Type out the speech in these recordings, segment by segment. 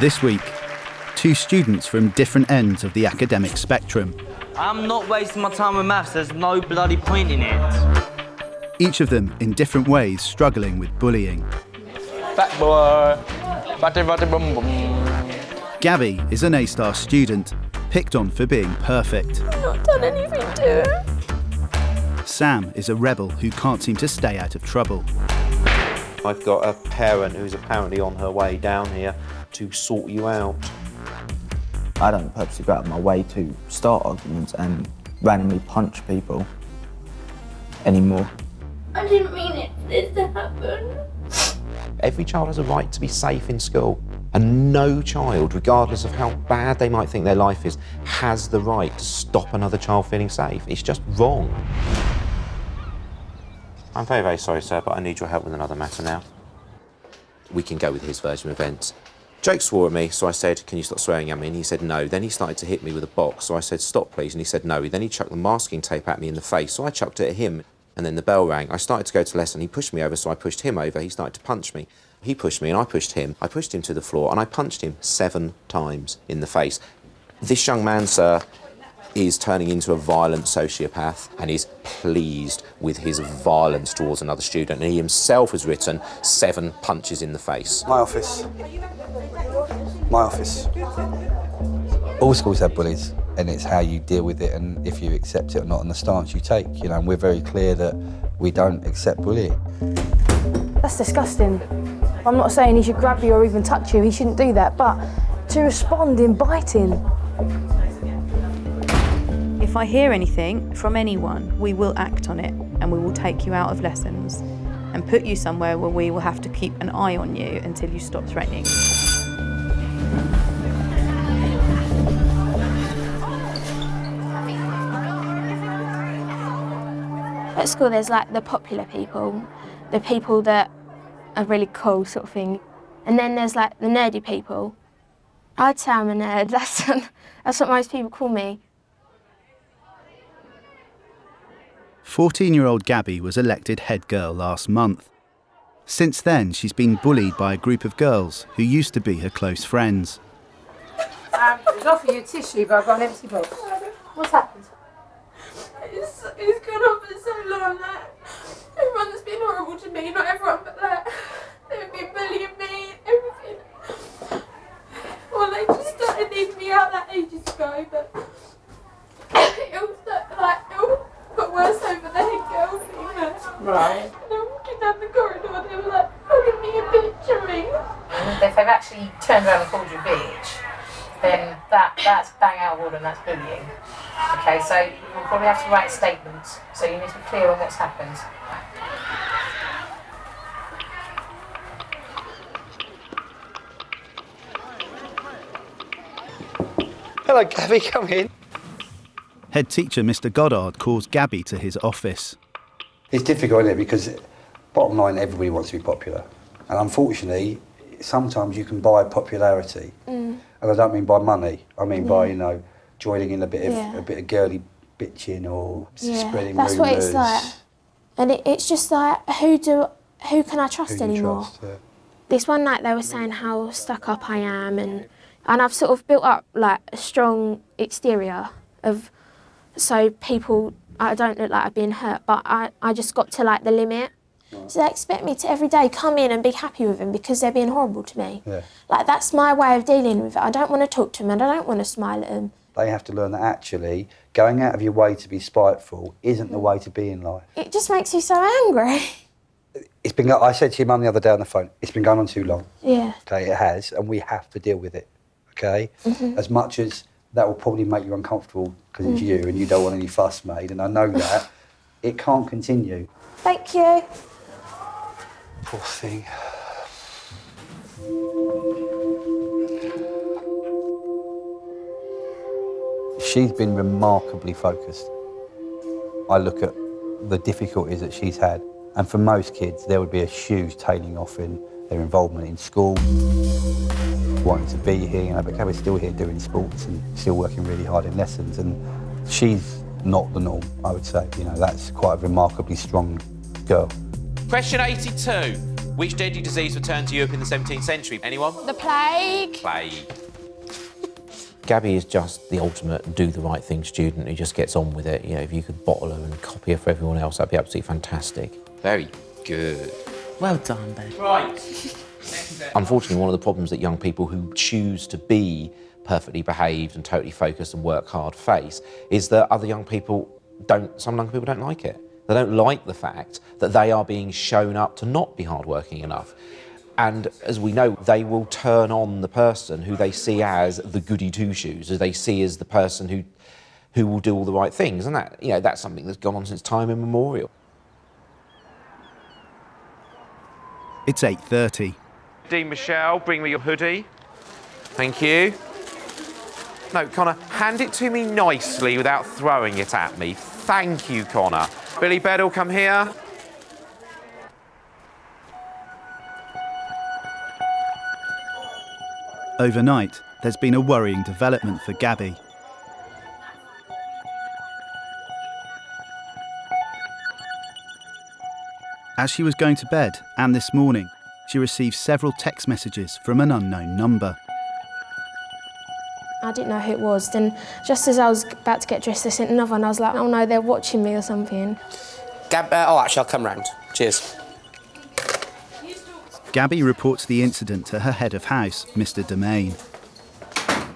This week, two students from different ends of the academic spectrum. I'm not wasting my time with maths, there's no bloody point in it. Each of them, in different ways, struggling with bullying. Fat boy, fatty boom boom. Gabby is an A-star student, picked on for being perfect. I've not done anything to her. Sam is a rebel who can't seem to stay out of trouble. I've got a parent who's apparently on her way down here to sort you out. I don't purposely go out of my way to start arguments and randomly punch people anymore. I didn't mean it for this to happen. Every child has a right to be safe in school, and no child, regardless of how bad they might think their life is, has the right to stop another child feeling safe. It's just wrong. I'm very, very sorry, sir, but I need your help with another matter now. We can go with his version of events. Jake swore at me, so I said, can you stop swearing at me? And he said no. Then he started to hit me with a box, so I said, stop please, and he said no. Then he chucked the masking tape at me in the face, so I chucked it at him. And then the bell rang. I started to go to lesson. He pushed me over, so I pushed him over. He started to punch me. He pushed me and I pushed him. I pushed him to the floor and I punched him 7 times in the face. This young man, sir, is turning into a violent sociopath and is pleased with his violence towards another student. And he himself has written 7 punches in the face. My office. My office. All schools have bullies, and it's how you deal with it and if you accept it or not and the stance you take, you know, and we're very clear that we don't accept bullying. That's disgusting. I'm not saying he should grab you or even touch you, he shouldn't do that, but to respond in biting. If I hear anything from anyone, we will act on it and we will take you out of lessons and put you somewhere where we will have to keep an eye on you until you stop threatening. At school there's like the popular people, the people that are really cool sort of thing. And then there's like the nerdy people. I'd say I'm a nerd, that's what most people call me. 14-year-old Gabby was elected head girl last month. Since then, she's been bullied by a group of girls who used to be her close friends. I was offering you a tissue, but I've got an empty box. What's happened? It's gone on for so long, like, everyone's been horrible to me, not everyone, but like, they've been bullying me and everything. Well, they just started leaving me out like ages ago, but it all got worse over the head girl thing. Right. And I'm walking down the corridor, they were like, calling me a bitch and me. If they've actually turned around and called you a bitch, then that's bang out of order and that's bullying. Okay, so you'll probably have to write a statement, so you need to be clear on what's happened. Hello, Gabby, come in. Head teacher Mr. Goddard calls Gabby to his office. It's difficult, isn't it? Because bottom line, everybody wants to be popular. And unfortunately, sometimes you can buy popularity. And I don't mean by money, I mean by, you know, joining in a bit of girly bitching or spreading that's rumours. what it's like. And it's just like, who can I trust anymore? Trust, yeah. This one night they were saying how stuck up I am, and I've sort of built up like a strong exterior of, so people, I don't look like I've been hurt, but I just got to like the limit. Right. So they expect me to every day come in and be happy with them because they're being horrible to me. Yeah. Like that's my way of dealing with it. I don't want to talk to them and I don't want to smile at them. They have to learn that actually going out of your way to be spiteful isn't the way to be in life. It just makes me so angry. It's been, I said to your mum the other day on the phone, it's been going on too long. Yeah. Okay, it has, and we have to deal with it, okay? As much as that will probably make you uncomfortable because it's you and you don't want any fuss made, and I know that, it can't continue. Thank you. Poor thing. She's been remarkably focused. I look at the difficulties that she's had, and for most kids, there would be a huge tailing off in their involvement in school, wanting to be here, you know, but Gabby's still here doing sports and still working really hard in lessons, and she's not the norm, I would say. You know, that's quite a remarkably strong girl. Question 82. Which deadly disease returned to Europe in the 17th century? Anyone? The plague. Plague. Gabby is just the ultimate do the right thing student who just gets on with it. You know, if you could bottle her and copy her for everyone else, that'd be absolutely fantastic. Very good. Well done, babe. Right. Unfortunately, one of the problems that young people who choose to be perfectly behaved and totally focused and work hard face is that some young people don't like it. They don't like the fact that they are being shown up to not be hardworking enough. And as we know, they will turn on the person who they see as the goody two-shoes, who they see as the person who will do all the right things. And that, you know, that's something that's gone on since time immemorial. It's 8:30. Dean Michelle, bring me your hoodie. Thank you. No, Connor, hand it to me nicely without throwing it at me. Thank you, Connor. Billy Bedell, come here. Overnight, there's been a worrying development for Gabby. As she was going to bed, and this morning, she received several text messages from an unknown number. I didn't know who it was. Then, just as I was about to get dressed, I sent another, and I was like, oh no, they're watching me or something. Actually, I'll come round. Cheers. Gabby reports the incident to her head of house, Mr. Domain.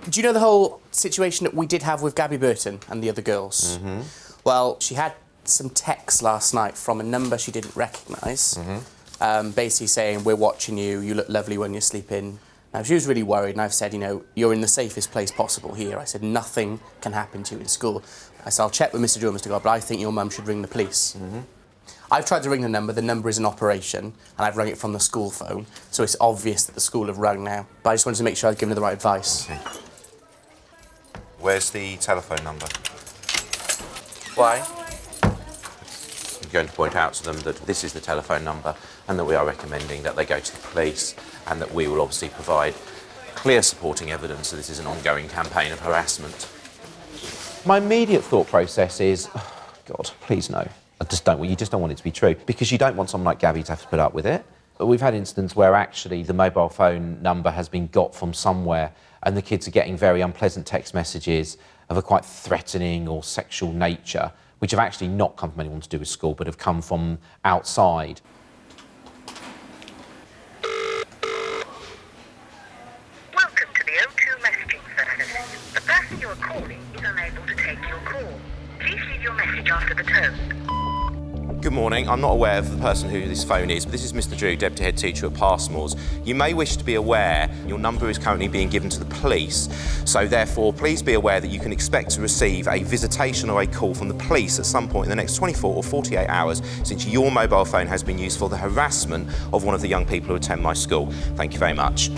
Do you know the whole situation that we did have with Gabby Burton and the other girls? Mm-hmm. Well, she had some texts last night from a number she didn't recognise, basically saying, we're watching you, you look lovely when you're sleeping. Now, she was really worried, and I've said, you know, you're in the safest place possible here. I said, nothing can happen to you in school. I said, I'll check with Mr. Joe, Mr. God, but I think your mum should ring the police. I've tried to ring the number is in operation, and I've rung it from the school phone, so it's obvious that the school have rung now. But I just wanted to make sure I'd given her the right advice. Okay. Where's the telephone number? Why? I'm going to point out to them that this is the telephone number and that we are recommending that they go to the police and that we will obviously provide clear supporting evidence that this is an ongoing campaign of harassment. My immediate thought process is, oh, God, please no. You just don't want it to be true, because you don't want someone like Gabby to have to put up with it. But we've had incidents where actually the mobile phone number has been got from somewhere and the kids are getting very unpleasant text messages of a quite threatening or sexual nature, which have actually not come from anyone to do with school, but have come from outside. Welcome to the O2 messaging service. The person you are calling is unable to take your call. Please leave your message after the tone. Good morning. I'm not aware of the person who this phone is, but this is Mr. Drew, Deputy Head Teacher at Passmore's. You may wish to be aware your number is currently being given to the police, so therefore please be aware that you can expect to receive a visitation or a call from the police at some point in the next 24 or 48 hours, since your mobile phone has been used for the harassment of one of the young people who attend my school. Thank you very much.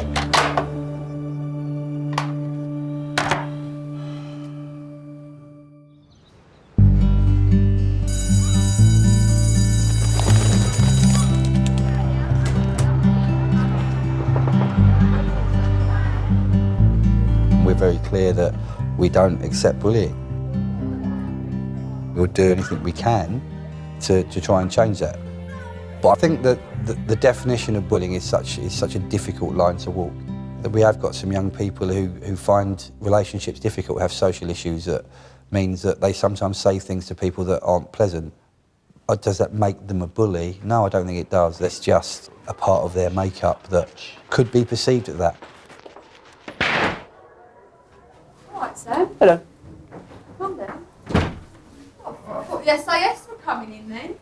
Very clear that we don't accept bullying. We'll do anything we can to try and change that. But I think that the definition of bullying is such a difficult line to walk. That we have got some young people who find relationships difficult, have social issues that means that they sometimes say things to people that aren't pleasant. Does that make them a bully? No, I don't think it does. That's just a part of their makeup that could be perceived as that. Sam. Hello. Come then. Oh, I thought the SIS were coming in then.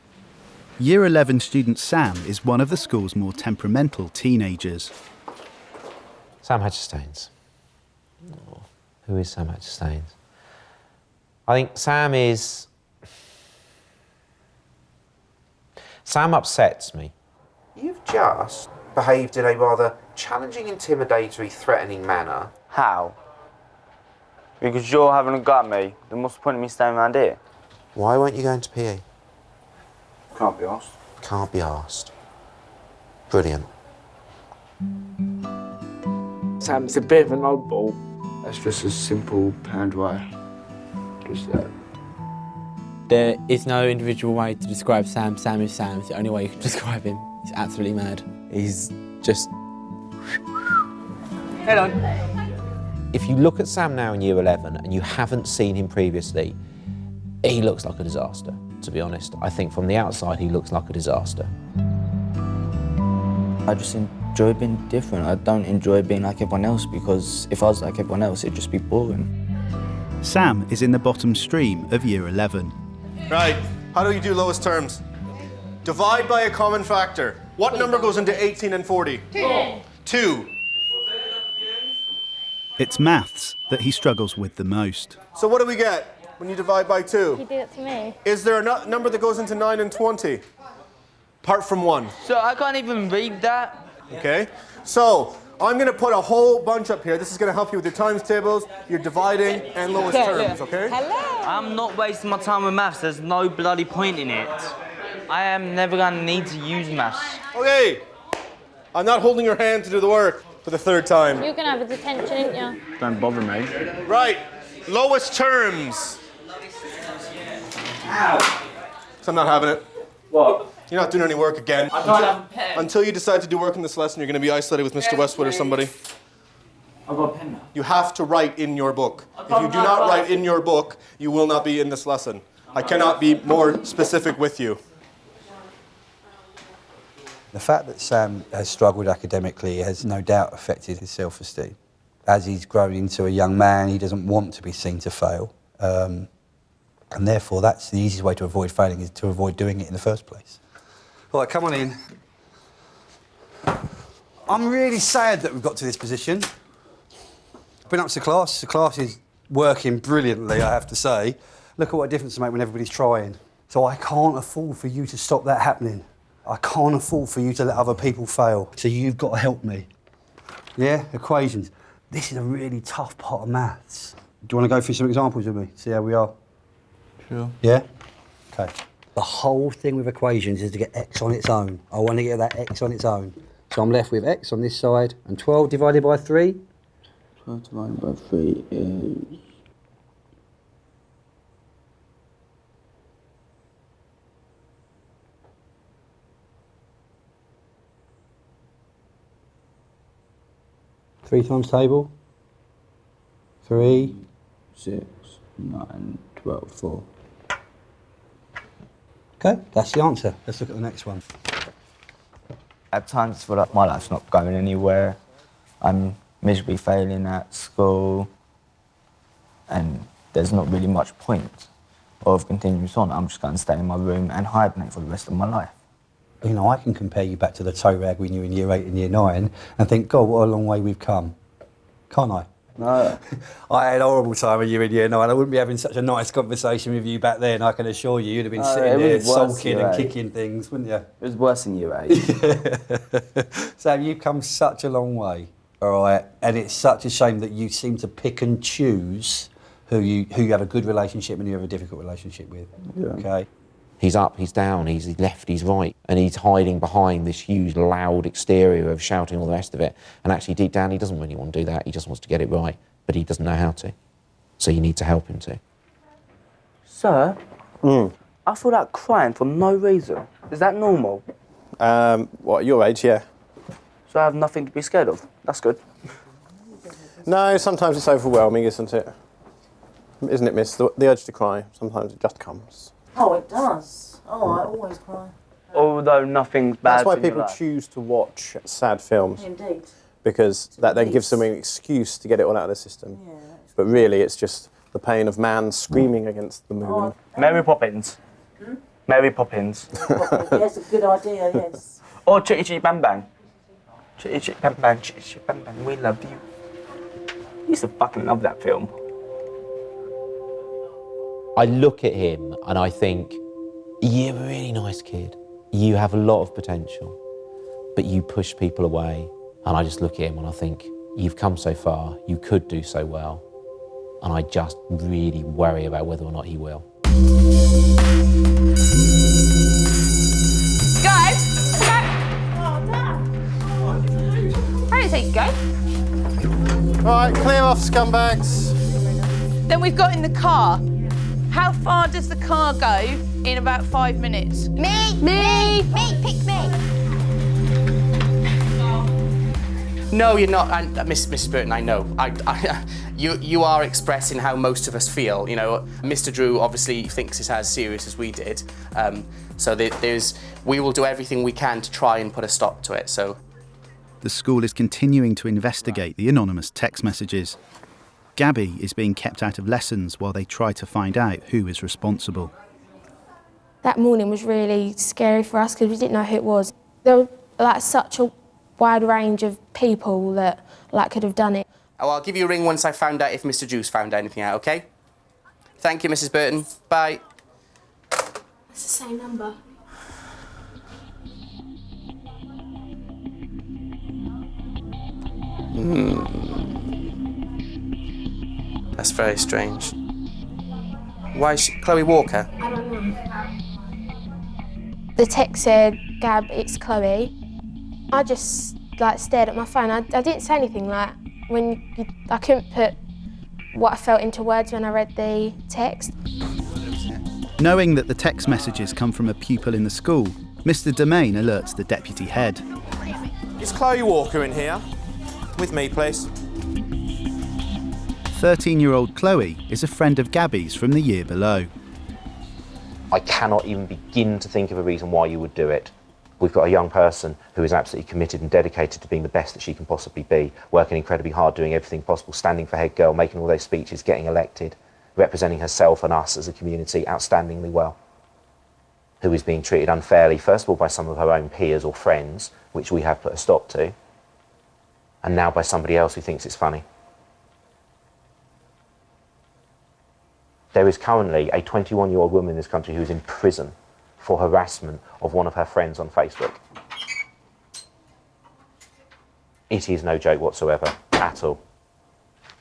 Year 11 student Sam is one of the school's more temperamental teenagers. Sam Hatcher-Staines. Oh, who is Sam Hatcher-Staines? I think Sam upsets me. You've just behaved in a rather challenging, intimidatory, threatening manner. How? Because you're having a go at me. Then what's the point of me staying around here? Why weren't you going to PE? Can't be asked. Can't be asked. Brilliant. Sam's a bit of an oddball. That's just a simple planned way. Just that. There is no individual way to describe Sam. Sam is Sam. It's the only way you can describe him. He's absolutely mad. He's just... Head on. If you look at Sam now in year 11 and you haven't seen him previously, he looks like a disaster, to be honest. I think from the outside, he looks like a disaster. I just enjoy being different. I don't enjoy being like everyone else, because if I was like everyone else, it'd just be boring. Sam is in the bottom stream of year 11. Right, how do you do lowest terms? Divide by a common factor. What number goes into 18 and 40? 2. It's maths that he struggles with the most. So what do we get when you divide by 2? You did it to me. Is there a number that goes into 9 and 20? Apart from 1. So I can't even read that. Okay, so I'm going to put a whole bunch up here. This is going to help you with your times tables, your dividing, and lowest terms, okay? I'm not wasting my time with maths. There's no bloody point in it. I am never going to need to use maths. Okay, I'm not holding your hand to do the work for the 3rd time. You're gonna have a detention, ain't you? Don't bother me. Right, lowest terms. So I'm not having it. What? You're not doing any work again. I don't have a pen. Until you decide to do work in this lesson, you're going to be isolated with Mr. Westwood or somebody. I've got a pen now. You have to write in your book. If you do not write in your book, you will not be in this lesson. I cannot be more specific with you. The fact that Sam has struggled academically has no doubt affected his self-esteem. As he's grown into a young man, he doesn't want to be seen to fail. And therefore, that's the easiest way to avoid failing, is to avoid doing it in the first place. All right, come on in. I'm really sad that we've got to this position. I've been up to class. The class is working brilliantly, I have to say. Look at what a difference it makes when everybody's trying. So I can't afford for you to stop that happening. I can't afford for you to let other people fail. So you've got to help me. Yeah, equations. This is a really tough part of maths. Do you want to go through some examples with me? See how we are? Sure. Yeah? Okay. The whole thing with equations is to get x on its own. I want to get that x on its own. So I'm left with x on this side, and 12 divided by 3? 12 divided by 3 is... Three times table? 3, 6, 9, 12, 4. Okay, that's the answer. Let's look at the next one. At times, I feel like my life's not going anywhere. I'm miserably failing at school, and there's not really much point of continuing on. I'm just going to stay in my room and hibernate for the rest of my life. You know, I can compare you back to the toe rag we knew in year 8 and year 9 and think, God, what a long way we've come. Can't I? No. I had a horrible time when you were in year 9. I wouldn't be having such a nice conversation with you back then, I can assure you. You'd have been sitting there sulking and kicking things, wouldn't you? It was worse in year 8. Sam, you've come such a long way, all right? And it's such a shame that you seem to pick and choose who you have a good relationship and who you have a difficult relationship with, okay? He's up, he's down, he's left, he's right, and he's hiding behind this huge, loud exterior of shouting all the rest of it. And actually, deep down, he doesn't really want to do that. He just wants to get it right, but he doesn't know how to. So you need to help him to. Sir, I feel like crying for no reason. Is that normal? What, at your age, yeah. So I have nothing to be scared of. That's good. No, sometimes it's overwhelming, isn't it? Isn't it, miss? The urge to cry, sometimes it just comes. Oh, it does. Oh, I always cry. Although nothing's bad. That's why people choose to watch sad films. Indeed. Because that then gives them an excuse to get it all out of the system. Yeah, but really, it's just the pain of man screaming against the moon. Oh, Mary Poppins. Mary Poppins. Yes, a good idea, yes. Or Chitty Chitty Bang Bang. Chitty Chitty Bang Bang, Chitty Chitty Bang Bang, we love you. I used to fucking love that film. I look at him and I think, you're a really nice kid. You have a lot of potential, but you push people away. And I just look at him and I think, you've come so far, you could do so well. And I just really worry about whether or not he will. Guys, come back. Oh, Dad. I didn't say go. Right, clear off, scumbags. Then we've got in the car. How far does the car go in about 5 minutes? Me, pick me. No, you're not. And Mrs. Burton, I know. You are expressing how most of us feel. You know, Mr. Drew obviously thinks it's as serious as we did. So we will do everything we can to try and put a stop to it. So. The school is continuing to investigate the anonymous text messages. Gabby is being kept out of lessons while they try to find out who is responsible. That morning was really scary for us because we didn't know who it was. There was like such a wide range of people that could have done it. Oh, I'll give you a ring once I found out if Mr. Drew's found anything out, OK? Thank you, Mrs. Burton. Bye. It's the same number. That's very strange. Why is she Chloe Walker? I don't know. The text said, "Gab, it's Chloe." I just stared at my phone. I didn't say anything. I couldn't put what I felt into words when I read the text. Knowing that the text messages come from a pupil in the school, Mr. Domain alerts the deputy head. Is Chloe Walker in here? With me, please. 13-year-old Chloe is a friend of Gabby's from the year below. I cannot even begin to think of a reason why you would do it. We've got a young person who is absolutely committed and dedicated to being the best that she can possibly be, working incredibly hard, doing everything possible, standing for head girl, making all those speeches, getting elected, representing herself and us as a community outstandingly well, who is being treated unfairly, first of all by some of her own peers or friends, which we have put a stop to, and now by somebody else who thinks it's funny. There is currently a 21-year-old woman in this country who is in prison for harassment of one of her friends on Facebook. It is no joke whatsoever, at all.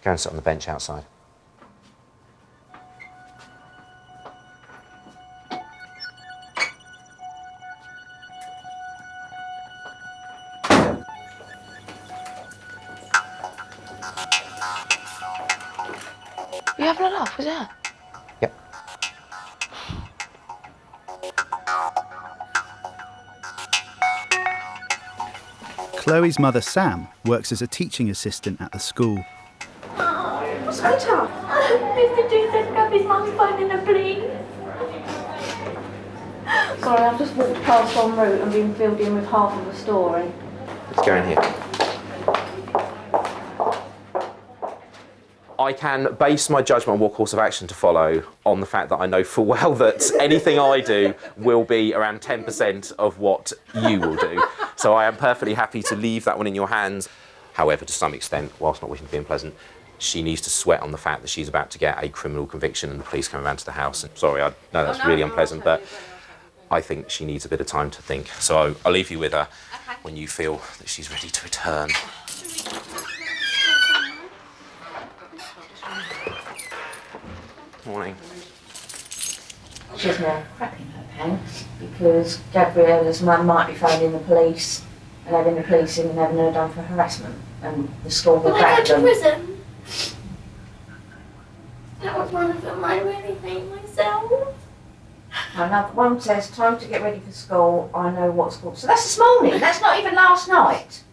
Go and sit on the bench outside. You having a laugh, was it? Yep. Chloe's mother, Sam, works as a teaching assistant at the school. Sweetheart, Mr. Drew said Gabby's mum's phoning the police. Sorry, I've just walked past en route and been filled in with half of the story. Let's go in here. I can base my judgment on what course of action to follow on the fact that I know full well that anything I do will be around 10% of what you will do. So I am perfectly happy to leave that one in your hands. However, to some extent, whilst not wishing to be unpleasant, she needs to sweat on the fact that she's about to get a criminal conviction and the police coming around to the house. And sorry, I know that's really unpleasant, but I think she needs a bit of time to think. So I'll leave you with her when you feel that she's ready to return. Morning. She's now crapping her pants because Gabriella's mum might be phoning the police and having the police in and having her done for harassment, and the school will Will I back go to them. prison? That was one of them. I really hate myself. Another one says, "Time to get ready for school. I know what school." So that's this morning. That's not even last night.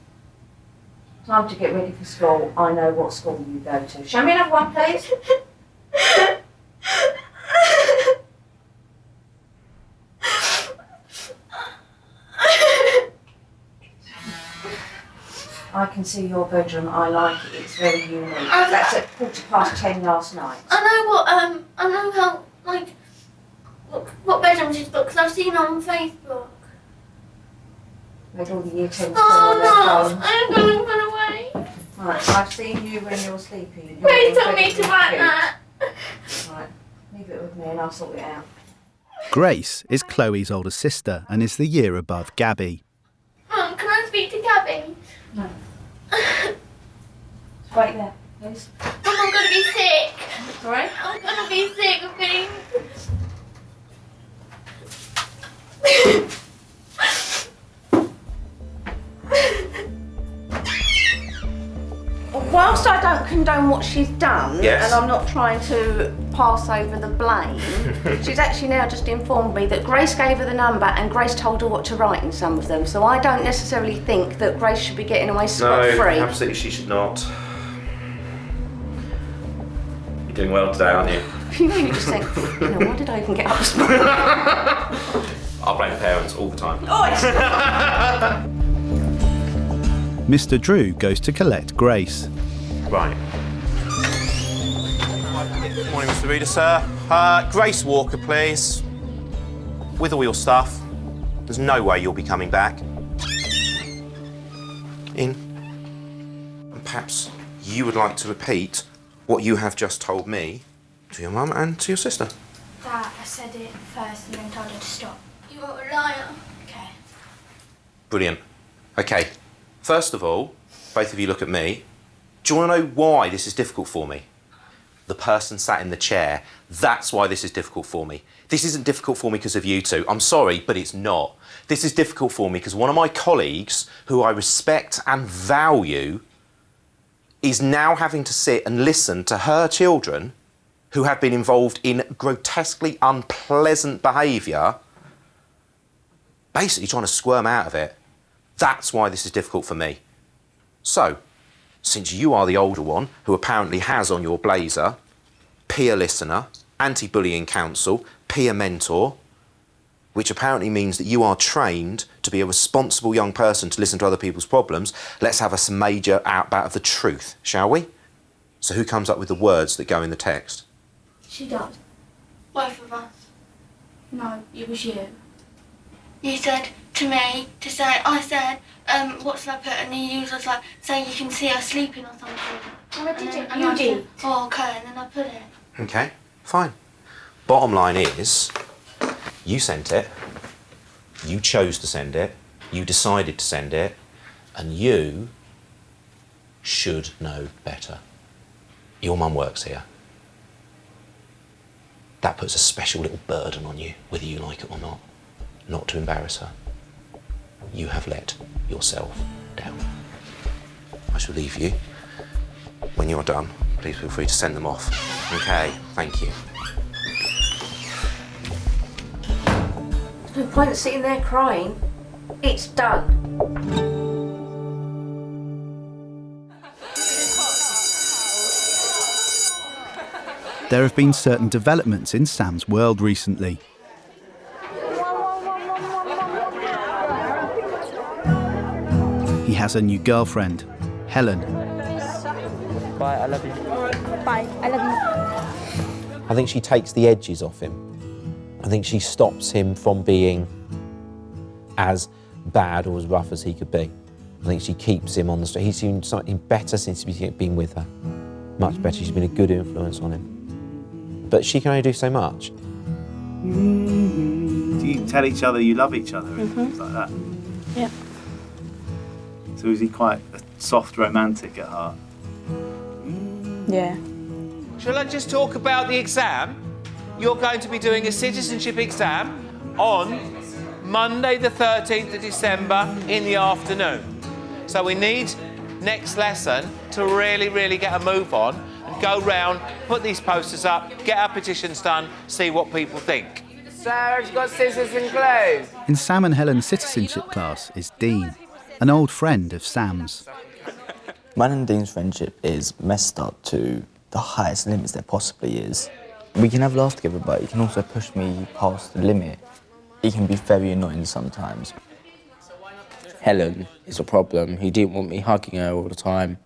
Time to get ready for school. I know what school you go to. Show me another one, please. I can see your bedroom. I like it. It's very unique. That's at 10:15 last night. I know how, what bedroom she's got because I've seen her on Facebook. With all the year 10s Oh on their no, phone. I'm going to run away. Right, I've seen you when you're sleeping. Please tell me to write that. Right, leave it with me and I'll sort it out. Grace is Chloe's older sister and is the year above Gabby. Mum, can I speak to Gabby? No. It's right there, please. Mum, I'm going to be sick. Sorry? I'm going to be sick of being... Whilst I don't condone what she's done, Yes. and I'm not trying to pass over the blame, she's actually now just informed me that Grace gave her the number and Grace told her what to write in some of them. So I don't necessarily think that Grace should be getting away scot-free. No, absolutely she should not. You're doing well today, aren't you? You really just think, you know, why did I even get up this morning? I'll blame the parents all the time. Mr. Drew goes to collect Grace. Right. Morning, Mr. Reader, sir. Grace Walker, please. With all your stuff. There's no way you'll be coming back. In. And perhaps you would like to repeat what you have just told me to your mum and to your sister. Dad, I said it first and then told her to stop. You are a liar. Okay. Brilliant. Okay, first of all, both of you look at me. Do you want to know why this is difficult for me? The person sat in the chair, that's why this is difficult for me. This isn't difficult for me because of you two. I'm sorry, but it's not. This is difficult for me because one of my colleagues, who I respect and value, is now having to sit and listen to her children who have been involved in grotesquely unpleasant behaviour, basically trying to squirm out of it. That's why this is difficult for me. So, since you are the older one, who apparently has on your blazer peer listener, anti-bullying counsel, peer mentor, which apparently means that you are trained to be a responsible young person to listen to other people's problems, let's have a major outbout of the truth, shall we? So who comes up with the words that go in the text? She does. Both of us. No, it was you. You said to me to say, I said, what shall I put? And then you was like, say you can see her sleeping or something. Oh, did you? You did. Oh, okay, and then I put it. Okay, fine. Bottom line is, you sent it, you chose to send it, you decided to send it, and you should know better. Your mum works here. That puts a special little burden on you, whether you like it or not to embarrass her. You have let yourself down. I shall leave you. When you're done, please feel free to send them off. Okay, thank you. There's no point sitting there crying. It's done. There have been certain developments in Sam's world recently. He has a new girlfriend, Helen. Bye, I love you. Bye, I love you. I think she takes the edges off him. I think she stops him from being as bad or as rough as he could be. I think she keeps him on the street. He's seen something better since he's been with her. Much better. She's been a good influence on him. But she can only do so much. Do you tell each other you love each other and things like that? Yeah. So is he quite a soft romantic at heart? Yeah. Shall I just talk about the exam? You're going to be doing a citizenship exam on Monday the 13th of December in the afternoon. So we need next lesson to really, really get a move on and go round, put these posters up, get our petitions done, see what people think. Sarah's got scissors and glue. In Sam and Helen's citizenship class is Dean, an old friend of Sam's. Mine and Dean's friendship is messed up to the highest limits there possibly is. We can have laughs together, but he can also push me past the limit. He can be very annoying sometimes. Helen is a problem. He didn't want me hugging her all the time.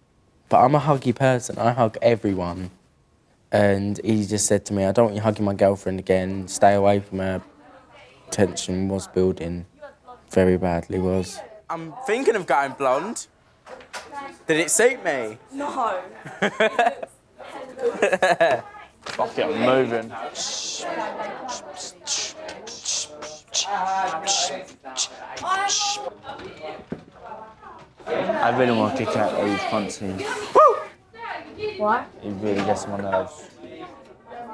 But I'm a huggy person. I hug everyone. And he just said to me, I don't want you hugging my girlfriend again. Stay away from her. Tension was building very badly, was. I'm thinking of going blonde. Did it suit me? No. Fuck it, I'm moving. I really want to kick out these punches. Why? It really gets on my nerves.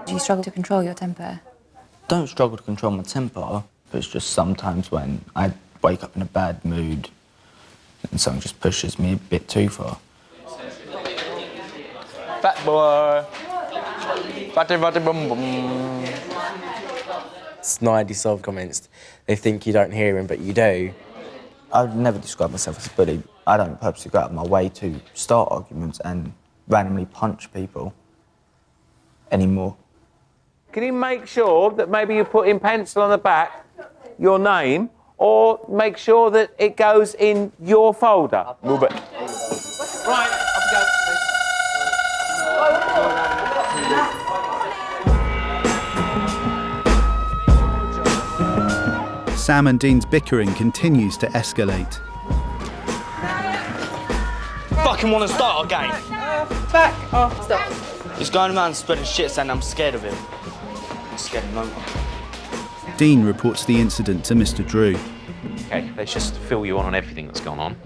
Do you struggle to control your temper? Don't struggle to control my temper, but it's just sometimes when I wake up in a bad mood and someone just pushes me a bit too far. Fat boy. Fatty, fatty, bum, bum. Snidey sob comments. They think you don't hear him, but you do. I would never describe myself as a bully. I don't purposely go out of my way to start arguments and randomly punch people anymore. Can you make sure that maybe you put in pencil on the back your name, or make sure that it goes in your folder? Move it. Right, up we go. Sam and Dean's bickering continues to escalate. Fucking want to start our game. Back off. Stop. He's going around spreading shit saying I'm scared of him. I'm scared of no one. Dean reports the incident to Mr. Drew. Okay, let's just fill you on everything that's gone on.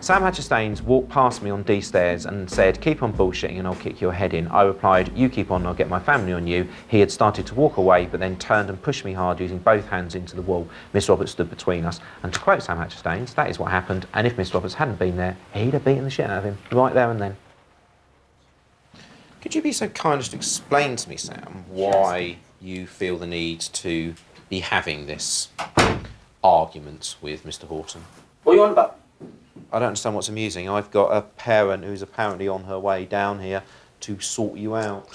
Sam Hatcher-Staines walked past me on D stairs and said, "Keep on bullshitting and I'll kick your head in." I replied, "You keep on, I'll get my family on you." He had started to walk away, but then turned and pushed me hard, using both hands into the wall. Miss Roberts stood between us. And to quote Sam Hatcher-Staines, that is what happened, and if Miss Roberts hadn't been there, he'd have beaten the shit out of him, right there and then. Could you be so kind as to explain to me, Sam, why you feel the need to be having this argument with Mr. Horton? What are you on about? I don't understand what's amusing. I've got a parent who's apparently on her way down here to sort you out.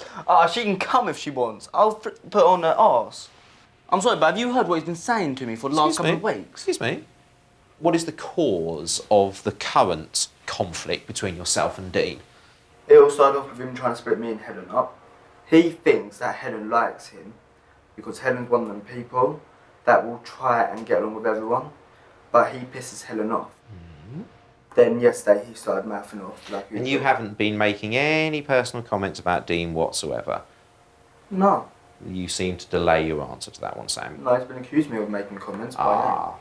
She can come if she wants. I'll put on her arse. I'm sorry, but have you heard what he's been saying to me for the last couple of weeks? Excuse me? What is the cause of the current conflict between yourself and Dean? It all started off with him trying to split me and Helen up. He thinks that Helen likes him because Helen's one of them people that will try and get along with everyone, but he pisses Helen off. Then yesterday he started mouthing off. And you haven't been making any personal comments about Dean whatsoever? No. You seem to delay your answer to that one, Sam. No, he's been accusing me of making comments by name.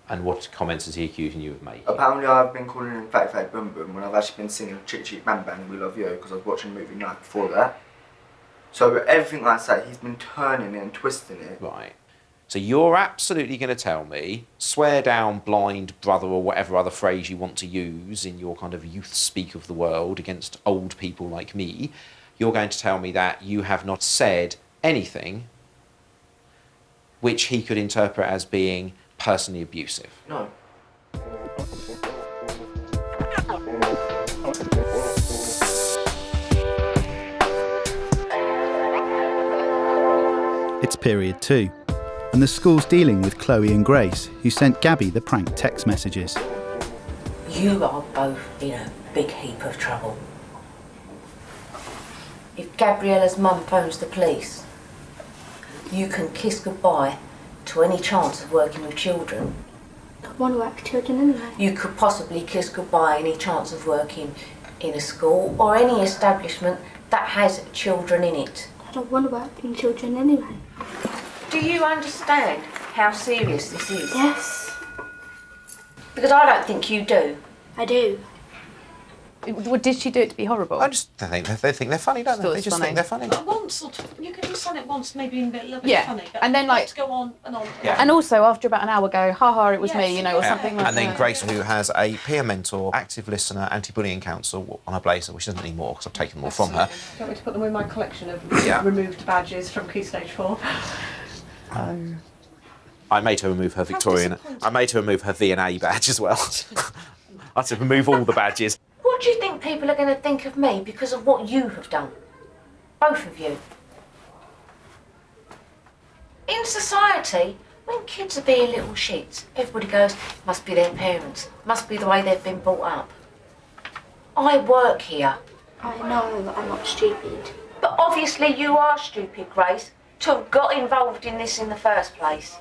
And what comments is he accusing you of making? Apparently I've been calling him Fatty Fatty Boom Boom when I've actually been singing Chick Chick Bang Bang We Love You because I was watching the movie night before that. So everything I say, he's been turning it and twisting it. Right. So you're absolutely going to tell me, swear down blind brother or whatever other phrase you want to use in your kind of youth speak of the world against old people like me, you're going to tell me that you have not said anything which he could interpret as being personally abusive? No. It's period 2, and the school's dealing with Chloe and Grace, who sent Gabby the prank text messages. You are both in a big heap of trouble. If Gabriella's mum phones the police, you can kiss goodbye to any chance of working with children. I want to work with children anyway. You could possibly kiss goodbye any chance of working in a school or any establishment that has children in it. I don't want to work with children anyway. Do you understand how serious this is? Yes. Because I don't think you do. I do. Did she do it to be horrible? I just think they're funny, don't they? They just think they're funny. Once or two, you can just it once, maybe a little bit funny, but and then like to go on and on. Yeah. And also after about an hour, go, ha ha, it was me, you know, or something like And then that. Grace, who has a peer mentor, active listener, anti-bullying counsel on her blazer, which doesn't anymore because I've taken them all from her. Do you want me to put them in my collection of Yeah. removed badges from Key Stage 4? I made her remove her Victorian. I made her remove her V&A badge as well. I had to remove all the badges. What do you think people are going to think of me because of what you have done? Both of you. In society, when kids are being little shits, everybody goes, must be their parents, must be the way they've been brought up. I work here. I know that I'm not stupid. But obviously you are stupid, Grace, to have got involved in this in the first place.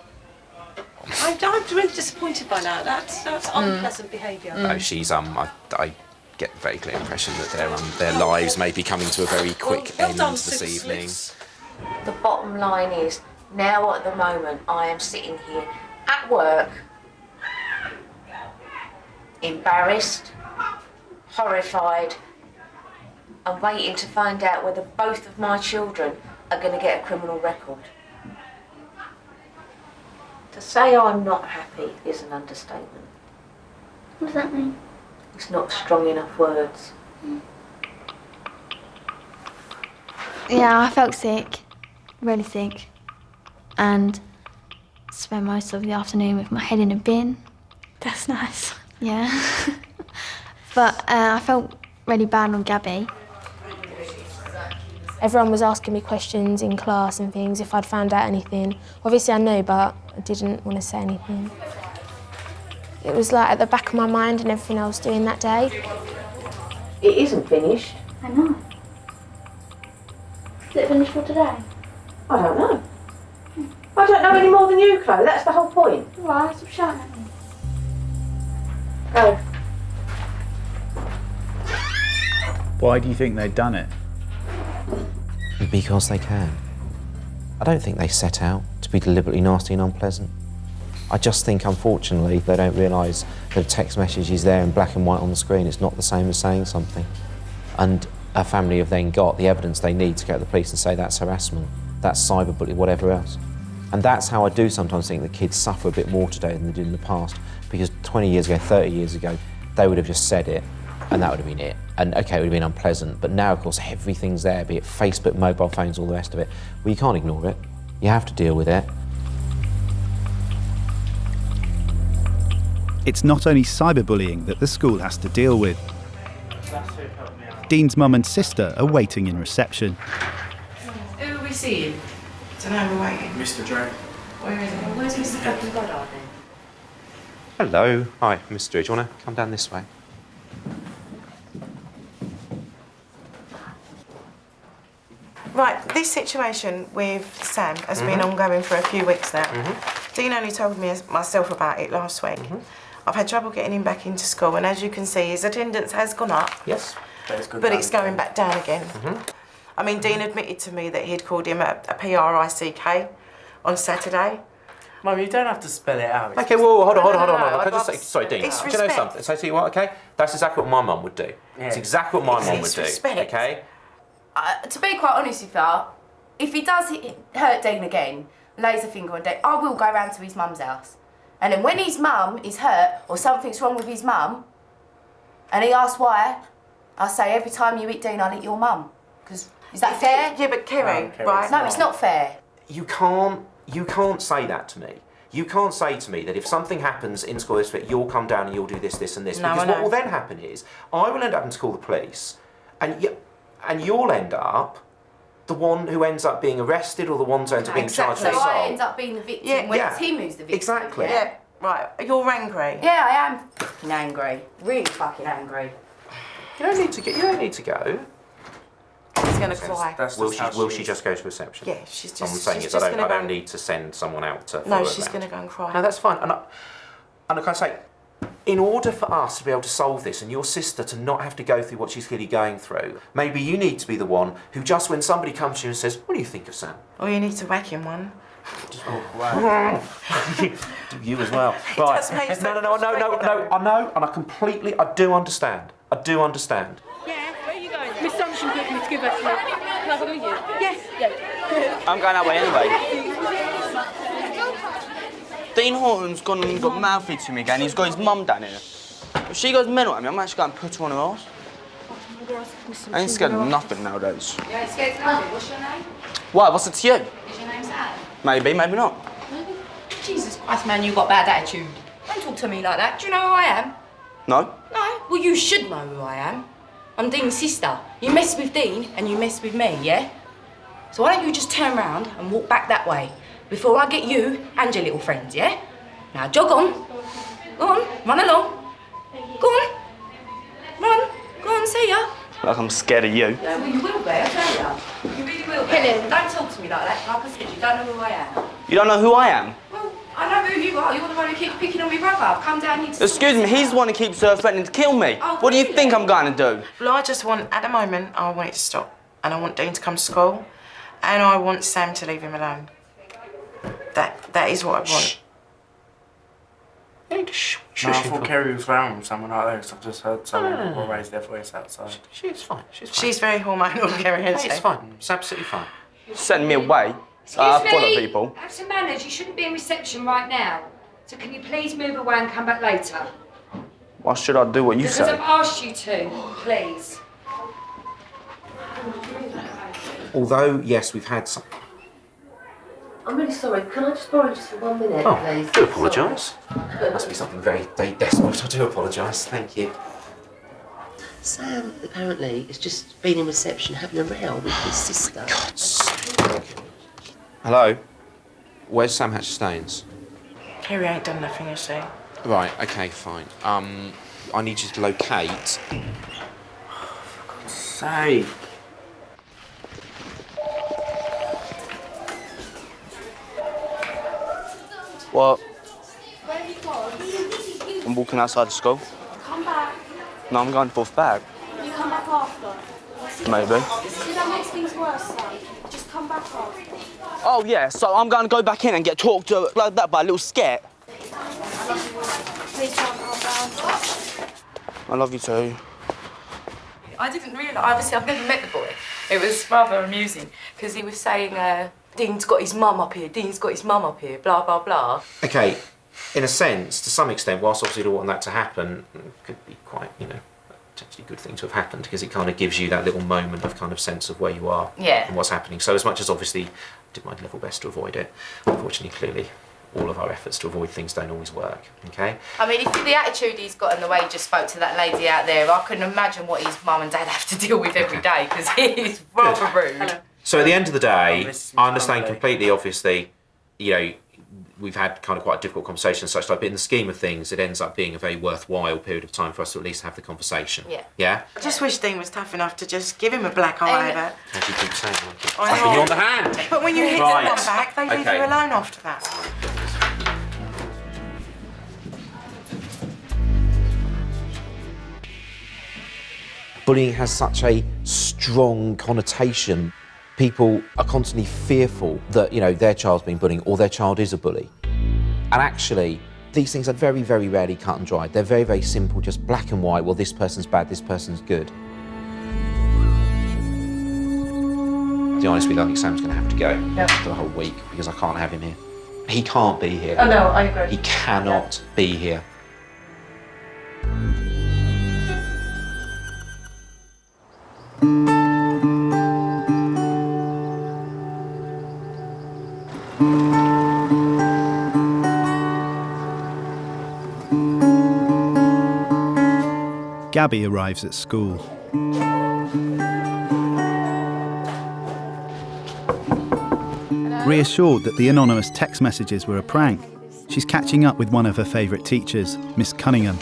I'm really disappointed by that. That's unpleasant behaviour. No, she's I get the very clear impression that their lives may be coming to a very quick end this evening. The bottom line is, now at the moment, I am sitting here at work, embarrassed, horrified, and waiting to find out whether both of my children are going to get a criminal record. To say I'm not happy is an understatement. What does that mean? It's not strong enough words. Yeah, I felt sick, really sick, and spent most of the afternoon with my head in a bin. That's nice. Yeah. But I felt really bad on Gabby. Everyone was asking me questions in class and things, if I'd found out anything. Obviously I knew, but I didn't want to say anything. It was like at the back of my mind and everything I was doing that day. It isn't finished. I know. Is it finished for today? I don't know. I don't know any more than you, Chloe. That's the whole point. Right, stop shouting at me. Go. Why do you think they'd done it? Because they can. I don't think they set out to be deliberately nasty and unpleasant. I just think, unfortunately, they don't realise that a text message is there in black and white on the screen. It's not the same as saying something. And a family have then got the evidence they need to go to the police and say that's harassment, that's cyberbullying, whatever else. And that's how I do sometimes think that kids suffer a bit more today than they did in the past, because 20 years ago, 30 years ago, they would have just said it, and that would have been it. And okay, it would have been unpleasant, but now, of course, everything's there, be it Facebook, mobile phones, all the rest of it. Well, you can't ignore it. You have to deal with it. It's not only cyberbullying that the school has to deal with. Dean's mum and sister are waiting in reception. Who are we seeing? Don't know, we're waiting. Mr. Drake. Where is it? Where's Mr. fucking Goddard then? Hello. Hi, Mr. Drew. Do you want to come down this way? Right, this situation with Sam has been ongoing for a few weeks now. Dean only told me myself about it last week. I've had trouble getting him back into school, and as you can see, his attendance has gone up. Yes. But it's going back down again. I mean, Dean admitted to me that he'd called him a PRICK on Saturday. Mum, you don't have to spell it out. Okay, well, hold on. No, Can I just say, sorry, Dean, it's do you know respect. something? So I tell you what, okay? That's exactly what my mum would do. Yeah. It's exactly what my mum would It's do. respect. Okay? To be quite honest with you, if he does hurt Dean again, lays a finger on Dean, I will go round to his mum's house. And then when his mum is hurt or something's wrong with his mum, and he asks why, I say every time you eat Dean, I'll eat your mum. Because is that fair? Yeah, but Kerry, right? No, it's not fair. You can't say that to me. You can't say to me that if something happens in school, you'll come down and you'll do this, this and this. No, Because I know. what will then happen is, I will end up having to call the police, and you'll end up the one who ends up being arrested or the one who ends up being charged with So assault. I end up being the victim when it's him who's the victim. Exactly. Yeah, right. You're angry. Yeah, I am fucking angry. Really fucking angry. You don't need to go. She's going to cry. Will she just go to reception? Yeah, she's just. What I'm saying she's is just I gonna don't go need to send someone out to No, follow she's around. going to go and cry. No, that's fine. And I can say, in order for us to be able to solve this and your sister to not have to go through what she's clearly going through, maybe you need to be the one who just when somebody comes to you and says, what do you think of Sam? Or you need to whack him one. Just walk away. Do you as well. Right. does make No, I know, and I do understand. Yeah, where are you going? Miss Thompson booked me to give back to me. Can I come with you? Yes. Yeah. I'm going that way anyway. Dean Horton's gone and got mouthy to me again. He's got his mum down here. If she goes mental at me, I'm actually going to put her on her arse. I ain't scared of nothing nowadays. You ain't scared of nothing. What's your name? Why? What's it to you? Is your name Sam? Maybe, maybe not. Jesus Christ, man, you got bad attitude. Don't talk to me like that. Do you know who I am? No? No. Well, you should know who I am. I'm Dean's sister. You mess with Dean and you mess with me, yeah? So why don't you just turn around and walk back that way before I get you and your little friends, yeah? Now jog on. Go on, run along. Go on. Run. Go on, see ya. Like I'm scared of you. Yeah, well, you will be, I tell ya. You really will be. Helen, don't talk to me like that. Like I said, you don't know who I am. You don't know who I am? Well, I know who you are. You're the one who keeps picking on my brother. I've come down here to... Excuse me, he's the one who keeps threatening to kill me. Oh, what do you think I'm going to do? Well, I just want, at the moment, I want it to stop. And I want Dean to come to school. And I want Sam to leave him alone. That is what I want. No, I thought Kerry was round with someone like this. I've just heard someone will raise their voice outside. She's fine. She's very hormonal, Kerry, isn't she? It's fine. It's absolutely fine. Send me away. Excuse Full me. of people. Have some manners. You shouldn't be in reception right now. So can you please move away and come back later? Why should I do what you Because say? I've asked you to. Please. although, yes, we've had some... I'm really sorry. Can I just borrow just for 1 minute, Oh, please? I do apologise. Must be something very, very desperate. I do apologise. Thank you. Sam, apparently, has just been in reception having a row with his sister. God's sake. Hello? Where's Sam Hatch-Staines? Kerry ain't done nothing, has she? Right, OK, fine. I need you to locate... For God's sake. What? I'm walking outside the school. Come back. No, I'm going to Fourth Bag. You come back after. Maybe. See, that makes things worse, Sam. Just come back after. Oh, yeah, so I'm going to go back in and get talked to like that by a little scat. Please don't calm down. I love you too. I didn't realise, obviously I've never met the boy. It was rather amusing because he was saying, Dean's got his mum up here, Dean's got his mum up here, blah, blah, blah. OK, in a sense, to some extent, whilst obviously you don't want that to happen, it could be quite, you know, potentially a good thing to have happened because it kind of gives you that little moment of kind of sense of where you are and what's happening. So as much as obviously I did my level best to avoid it, unfortunately, clearly, all of our efforts to avoid things don't always work, OK? I mean, if the attitude he's got and the way he just spoke to that lady out there, I couldn't imagine what his mum and dad have to deal with every day because he's rather rude. Hello. So at the end of the day, I understand completely, obviously, you know, we've had kind of quite a difficult conversation and such like, but in the scheme of things, it ends up being a very worthwhile period of time for us to at least have the conversation. Yeah. Yeah? I just wish Dean was tough enough to just give him a black eye over. As you keep saying, like it. I know. But you're on the hand. But when you hit Right. them back, they leave you alone after that. Bullying has such a strong connotation. People are constantly fearful that, you know, their child's being bullied or their child is a bully. And actually, these things are very, very rarely cut and dried. They're very, very simple, just black and white. Well, this person's bad, this person's good. To be honest with you, I think Sam's going to have to go for the whole week because I can't have him here. He can't be here. Oh, no, I agree. He cannot be here. Gabby arrives at school. Reassured that the anonymous text messages were a prank, she's catching up with one of her favourite teachers, Miss Cunningham.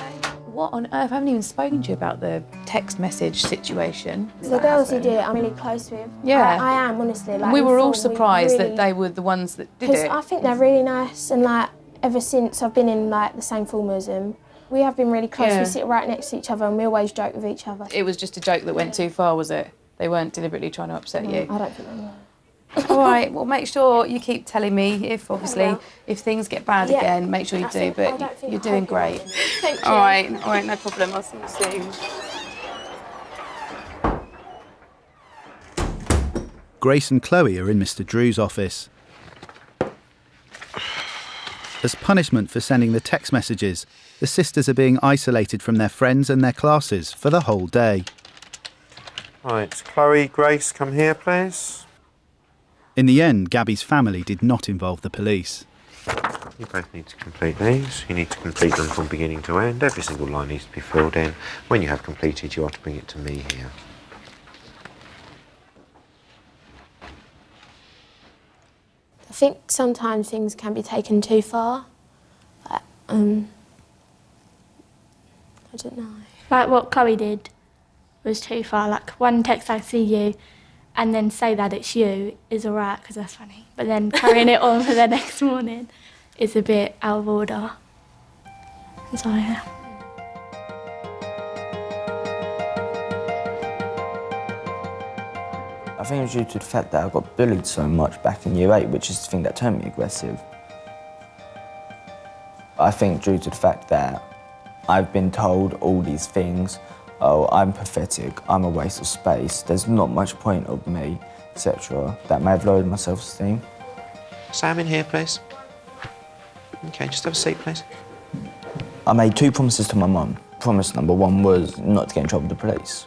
What on earth? I haven't even spoken to you about the text message situation. The girls who did it, I'm really close with. Yeah. I am, honestly. Like, we were all before, surprised really, that they were the ones that did because it. I think they're really nice, and like ever since I've been in like the same form as them, we have been really close. Yeah. We sit right next to each other and we always joke with each other. It was just a joke that went too far, was it? They weren't deliberately trying to upset you. I don't think they were. All right, well, make sure you keep telling me if, obviously, if things get bad again, make sure you do, but you're doing great. Thank you. All right, no problem. I'll see you soon. Grace and Chloe are in Mr. Drew's office. As punishment for sending the text messages, the sisters are being isolated from their friends and their classes for the whole day. Right, Chloe, Grace, come here, please. In the end, Gabby's family did not involve the police. You both need to complete these. You need to complete them from beginning to end. Every single line needs to be filled in. When you have completed, you are to bring it to me here. I think sometimes things can be taken too far. Like, I don't know. Like what Chloe did was too far. Like one text, I see you, and then say that it's you is alright because that's funny. But then carrying it on for the next morning is a bit out of order. So yeah. I think it was due to the fact that I got bullied so much back in Year 8, which is the thing that turned me aggressive. I think due to the fact that I've been told all these things, oh, I'm pathetic, I'm a waste of space, there's not much point of me, etc., that may have lowered my self-esteem. Sam, in here, please. OK, just have a seat, please. I made 2 promises to my mum. Promise number 1 was not to get in trouble with the police,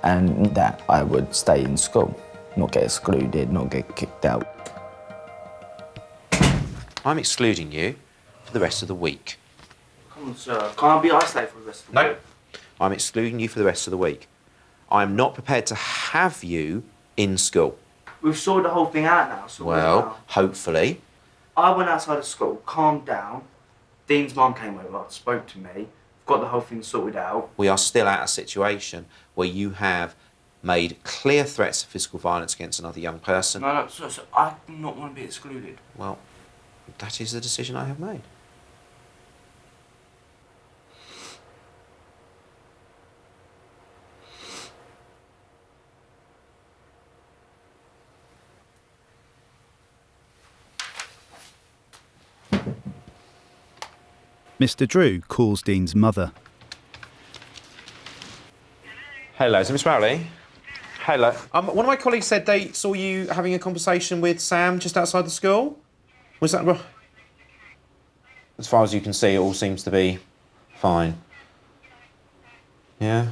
and that I would stay in school. not get excluded, not get kicked out. I'm excluding you for the rest of the week. Come on, sir. Can't be isolated for the rest of the week. I'm excluding you for the rest of the week. I'm not prepared to have you in school. We've sorted the whole thing out now, so Well, hopefully. I went outside of school, calmed down. Dean's mum came over, spoke to me, got the whole thing sorted out. We are still at a situation where you have made clear threats of physical violence against another young person. No, so I do not want to be excluded. Well, that is the decision I have made. Mr. Drew calls Dean's mother. Hello, is it Miss Rowley? Hello. One of my colleagues said they saw you having a conversation with Sam just outside the school. Was that right? As far as you can see, it all seems to be fine. Yeah?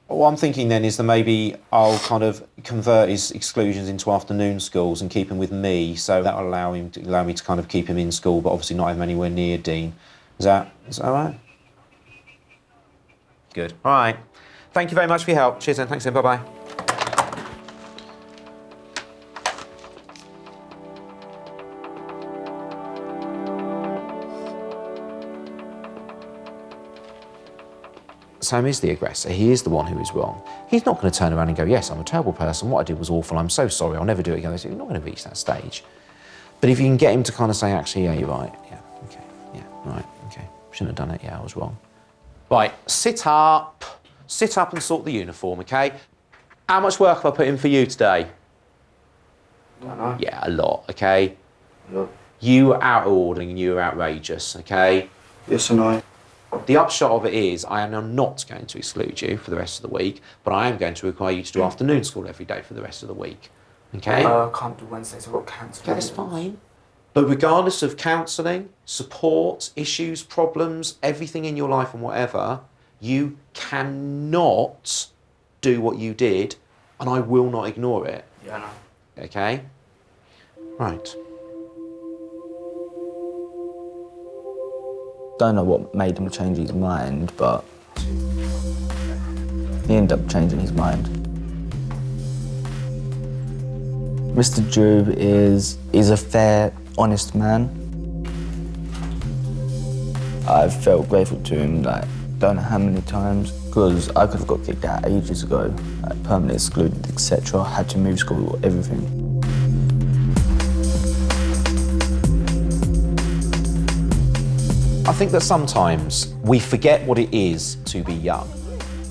What I'm thinking then is that maybe I'll kind of convert his exclusions into afternoon schools and keep him with me, so that'll allow me to kind of keep him in school, but obviously not have him anywhere near Dean. Is that all right? Good. All right. Thank you very much for your help. Cheers then. Thanks then. Bye-bye. Sam is the aggressor. He is the one who is wrong. He's not going to turn around and go, yes, I'm a terrible person. What I did was awful. I'm so sorry. I'll never do it again. You're not going to reach that stage. But if you can get him to kind of say, actually, yeah, you're right. Yeah, okay. Yeah, right. Okay. Shouldn't have done it. Yeah, I was wrong. Right, sit up. Sit up and sort the uniform, okay? How much work have I put in for you today? I don't know. Yeah, a lot, okay? Look. You were out of order and you were outrageous, okay? Yes and no. The upshot of it is I am now not going to exclude you for the rest of the week, but I am going to require you to do afternoon school every day for the rest of the week, okay? I can't do Wednesdays, I've got cancer. That's fine. But regardless of counselling, support, issues, problems, everything in your life and whatever, you cannot do what you did, and I will not ignore it. Yeah, I know. Okay? Right. Don't know what made him change his mind, but he ended up changing his mind. Mr. Drew is a fair, honest man. I've felt grateful to him, like, don't know how many times, because I could have got kicked out ages ago, like, permanently excluded, etc. Had to move school, everything. I think that sometimes we forget what it is to be young.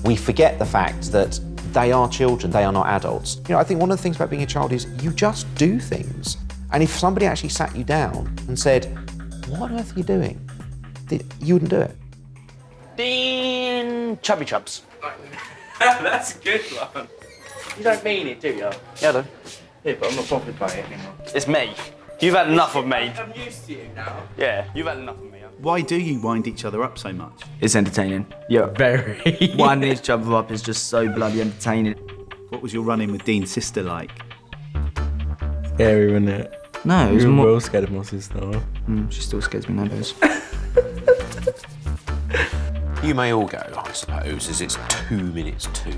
We forget the fact that they are children, they are not adults. You know, I think one of the things about being a child is you just do things. And if somebody actually sat you down and said, what on earth are you doing? You wouldn't do it. Dean Chubby Chubs. That's a good one. You don't mean it, do you? Yeah, I do. Yeah, but I'm not bothered by it anymore. It's me. You've had enough of me. I'm used to you now. Yeah, you've had enough of me. Why do you wind each other up so much? It's entertaining. Yeah. Very. Winding each other up is just so bloody entertaining. What was your run-in with Dean's sister like? Scary, wasn't it? No, it was you were more... well scared of my sister. She still scares me nowadays. You may all go, I suppose, as it's 2 minutes to.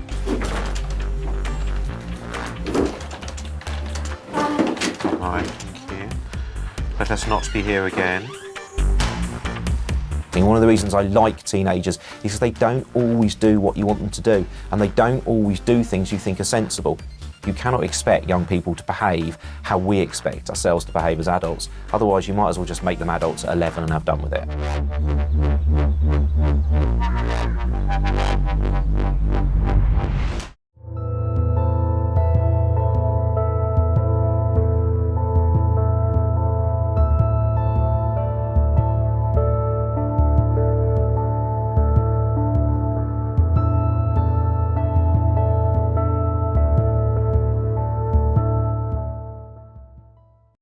Right, thank you. Let us not be here again. One of the reasons I like teenagers is because they don't always do what you want them to do, and they don't always do things you think are sensible. You cannot expect young people to behave how we expect ourselves to behave as adults. Otherwise, you might as well just make them adults at 11 and have done with it.